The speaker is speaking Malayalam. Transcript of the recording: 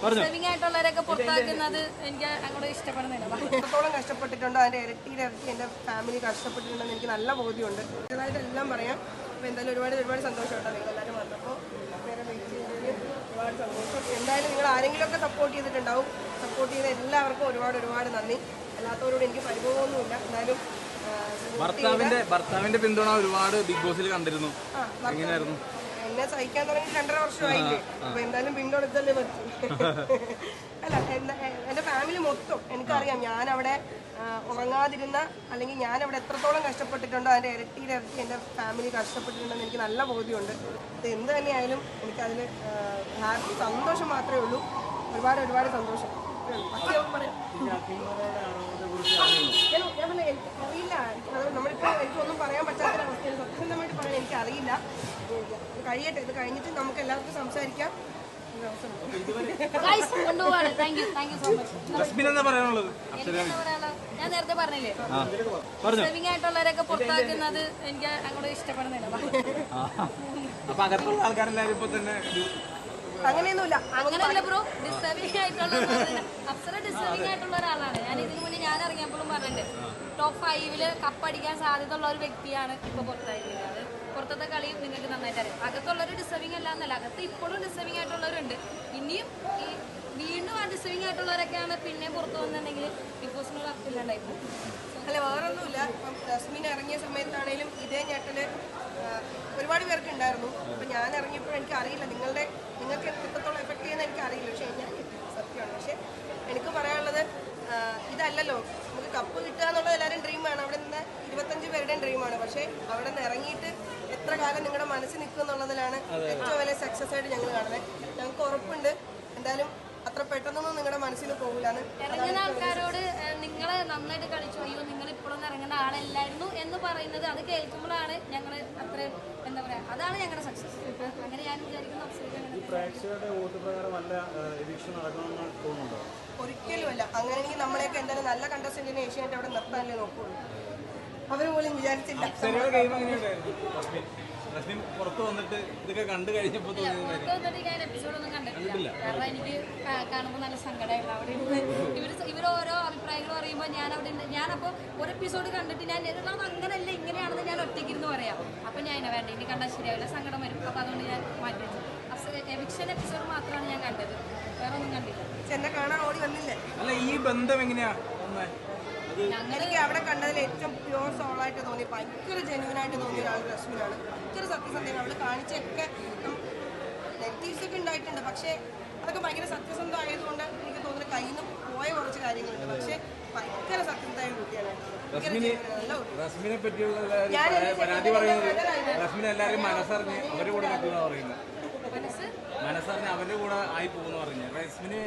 സേവിംഗ് ആയിട്ടുള്ളവരൊക്കെ പുറത്താക്കുന്നത് എനിക്ക് അങ്ങോട്ട് ഇഷ്ടപ്പെടുന്നില്ല. എത്രത്തോളം കഷ്ടപ്പെട്ടിട്ടുണ്ടോ അതിന്റെ ഇരട്ടി എന്റെ ഫാമിലി കഷ്ടപ്പെട്ടിട്ടുണ്ടെന്ന് എനിക്ക് നല്ല ബോധ്യമുണ്ട്. ഇതായിട്ട് എല്ലാം പറയാം. അപ്പോൾ എന്തായാലും ഒരുപാട് സന്തോഷമുണ്ടോ നിങ്ങൾ എല്ലാവരും വന്നപ്പോൾ നേരെ വെയിറ്റ് ചെയ്തതിൽ ഒരുപാട് സന്തോഷം. എന്തായാലും നിങ്ങൾ ആരെങ്കിലുമൊക്കെ സപ്പോർട്ട് ചെയ്തിട്ടുണ്ടാവും. സപ്പോർട്ട് ചെയ്ത എല്ലാവർക്കും ഒരുപാട് നന്ദി. അല്ലാത്തവരോട് എനിക്ക് പരിഭവമൊന്നുമില്ല. എന്നാലും ഭർത്താവിന്റെ പിന്തുണ ഒരുപാട് ബിഗ് ബോസിൽ കണ്ടിരുന്നു. എങ്ങനെയായിരുന്നു? എന്നെ സഹിക്കാൻ തുടങ്ങി 2.5 വർഷമായില്ലേ. അപ്പൊ എന്തായാലും പിന്തുണച്ചല്ലേ പറ്റും. അല്ല, എന്റെ ഫാമിലി മൊത്തം എനിക്കറിയാം. ഞാനവിടെ ഉറങ്ങാതിരുന്ന അല്ലെങ്കിൽ ഞാനവിടെ എത്രത്തോളം കഷ്ടപ്പെട്ടിട്ടുണ്ടോ അതിന്റെ ഇരട്ടി എന്റെ ഫാമിലി കഷ്ടപ്പെട്ടിട്ടുണ്ടെന്ന് എനിക്ക് നല്ല ബോധ്യമുണ്ട്. അത് എന്ത് തന്നെയായാലും എനിക്കതിൽ സന്തോഷം മാത്രമേ ഉള്ളൂ. ഒരുപാട് സന്തോഷം. അറിയില്ല. നമ്മളിപ്പോൾ എനിക്കൊന്നും പറയാൻ പറ്റാത്തൊരവസ്ഥയിൽ സത്യസന്ധമായിട്ട് പറയാൻ എനിക്കറിയില്ല. കഴിയട്ടെ, ഇത് കഴിഞ്ഞിട്ട് നമുക്ക് എല്ലാവർക്കും സംസാരിക്കാം. ഞാൻ നേരത്തെ പറഞ്ഞില്ലേ, സേവിംഗ് ആയിട്ടുള്ളവരൊക്കെ പുറത്താക്കുന്നത് എനിക്ക് അങ്ങോട്ട് ഇഷ്ടപ്പെടുന്നില്ല. അങ്ങനെയൊന്നുമില്ല. അങ്ങനെയല്ല ബ്രോ, ഡിസ്റ്റർബിംഗ് ആയിട്ടുള്ള അപ്സര ഡിസ്റ്റർബിംഗ് ആയിട്ടുള്ള ഒരാളാണ്. ഞാൻ ഇതിനു മുന്നേ ഞാൻ ഇറങ്ങിയപ്പോഴും പറഞ്ഞിട്ടുണ്ട്, ടോപ്പ് 5 കപ്പടിക്കാൻ സാധ്യത ഉള്ള ഒരു വ്യക്തിയാണ് ഇപ്പൊ പുറത്തായിരിക്കുന്നത്. പുറത്തത്തെ കളിയും നിങ്ങൾക്ക് നന്നായിട്ട് അറിയാം. അകത്തുള്ളൊരു ഡിസ്റ്റർബിംഗ് അല്ല എന്നല്ല, അകത്ത് ഇപ്പോഴും ഡിസ്റ്റർബിംഗ് ആയിട്ടുള്ളവരുണ്ട്. ഇനിയും വീണ്ടും ആ ഡിസ്റ്റർബിംഗ് ആയിട്ടുള്ളവരൊക്കെയാണ് പിന്നെ പുറത്തു വന്നിട്ടുണ്ടെങ്കിൽ ബിഗ് ബോസിനുള്ള അർത്ഥമില്ലാണ്ടായിരുന്നു. അല്ല, വേറൊന്നുമില്ല. ഇപ്പം റസ്മിൻ ഇറങ്ങിയ സമയത്താണേലും ഇതേ ഞെട്ടല് ഒരുപാട് പേർക്ക് ഉണ്ടായിരുന്നു. അപ്പം ഞാൻ ഇറങ്ങിയപ്പോൾ എനിക്ക് അറിയില്ല നിങ്ങൾക്ക് എത്രത്തോളം എഫക്ട് ചെയ്യുന്ന എനിക്ക് അറിയില്ല. പക്ഷേ ഞാൻ സത്യമാണ്. പക്ഷേ എനിക്ക് പറയാനുള്ളത്, ഇതല്ലല്ലോ നമുക്ക് കപ്പ് കിട്ടുക എന്നുള്ളത് എല്ലാവരും ഡ്രീമാണ്. അവിടെ നിന്ന് 25 പേരുടെയും ഡ്രീമാണ്. പക്ഷേ അവിടെ നിന്ന് ഇറങ്ങിയിട്ട് എത്ര കാലം നിങ്ങളുടെ മനസ്സിൽ നിൽക്കും എന്നുള്ളതിലാണ് ഏറ്റവും വലിയ സക്സസ് ആയിട്ട് ഞങ്ങൾ കാണുന്നത്. ഞങ്ങൾക്ക് ഉറപ്പുണ്ട് എന്തായാലും അത്ര പെട്ടെന്നൊന്നും നിങ്ങളുടെ മനസ്സിൽ പോകില്ലാന്ന്. ഇറങ്ങുന്ന ആൾക്കാരോട് നിങ്ങളെ നന്നായിട്ട് കളിച്ചു, അയ്യോ നിങ്ങൾ ഇപ്പോഴൊന്നും ഇറങ്ങുന്ന ആളല്ലായിരുന്നു എന്ന് പറയുന്നത് അത് കേൾക്കുമ്പോഴാണ് ഞങ്ങൾ അത്ര എന്താ പറയാ, അതാണ് ഞങ്ങളുടെ സക്സസ്. അങ്ങനെ ഞാൻ വിചാരിക്കുന്ന ഒരിക്കലുമല്ല. അങ്ങനെയെങ്കിൽ നമ്മളെയൊക്കെ എന്തായാലും നല്ല കണ്ടസ്റ്റന്റിനെ ഏഷ്യാനെറ്റ് അവിടെ നിർത്താനല്ലേ നോക്കുള്ളൂ. അവർ പോലും വിചാരിച്ചില്ല. പുറത്ത് വന്നിട്ട് ഇതൊക്കെ കണ്ടു കഴിഞ്ഞപ്പോൾ ഞാൻ എപ്പിസോഡൊന്നും കണ്ടിട്ടില്ല. കാരണം എനിക്ക് കാണുമ്പോൾ നല്ല സങ്കടമായിരുന്നു. അവിടെ ഇവർ ഓരോ അഭിപ്രായങ്ങൾ പറയുമ്പോൾ ഞാൻ അവിടെ ഉണ്ട്. ഞാനപ്പോൾ ഒരു എപ്പിസോഡ് കണ്ടിട്ട് ഞാൻ അങ്ങനെയല്ല ഇങ്ങനെയാണെന്ന് ഞാൻ ഒറ്റയ്ക്കിരുന്ന് പറയാം. അപ്പം ഞാൻ വേണ്ട ഇനി കണ്ടാൽ ശരിയാവില്ല, സങ്കടം വരും. അപ്പോൾ അതുകൊണ്ട് ഞാൻ മാറ്റി വെച്ചു. എവിക്ഷൻ എപ്പിസോഡ് മാത്രമാണ് ഞാൻ കണ്ടത്, വേറെ ഒന്നും കണ്ടില്ല. എന്നെ കാണാൻ ഓടി വന്നില്ലേ? അല്ല, ഈ ബന്ധം എങ്ങനെയാ? എനിക്ക് അവിടെ കണ്ടതിൽ ഏറ്റവും പ്യുവർ സോളായിട്ട് തോന്നി, ഭയങ്കര ജെന്യൂനായിട്ട് തോന്നിയ ഒരാൾ റസ്മിനാണ്. ഭയങ്കര സത്യസന്ധമാണ്. അവൾ കാണിച്ചൊക്കെ നെഗറ്റീവ്സ് ഒക്കെ ഉണ്ടായിട്ടുണ്ട്. പക്ഷേ അതൊക്കെ ഭയങ്കര സത്യസന്ധം ആയതുകൊണ്ട് എനിക്ക് തോന്നുന്നു കയ്യിൽ നിന്ന് പോയ കുറച്ച് കാര്യങ്ങളുണ്ട്. പക്ഷേ ഭയങ്കര സത്യസന്ധമായ കുട്ടിയാണ്. റസ്മിനെ പറ്റിയുള്ള പരാതി പറയുന്നത്, റസ്മിനെ എല്ലാവരും മനസ്സറിഞ്ഞ് അവരുടെ കൂടെ നിൽക്കുന്ന പറയുന്നത്, മനസ്സറിഞ്ഞ് അവരുടെ കൂടെ ആയി പോകുന്ന പറഞ്ഞു. റസ്മിന്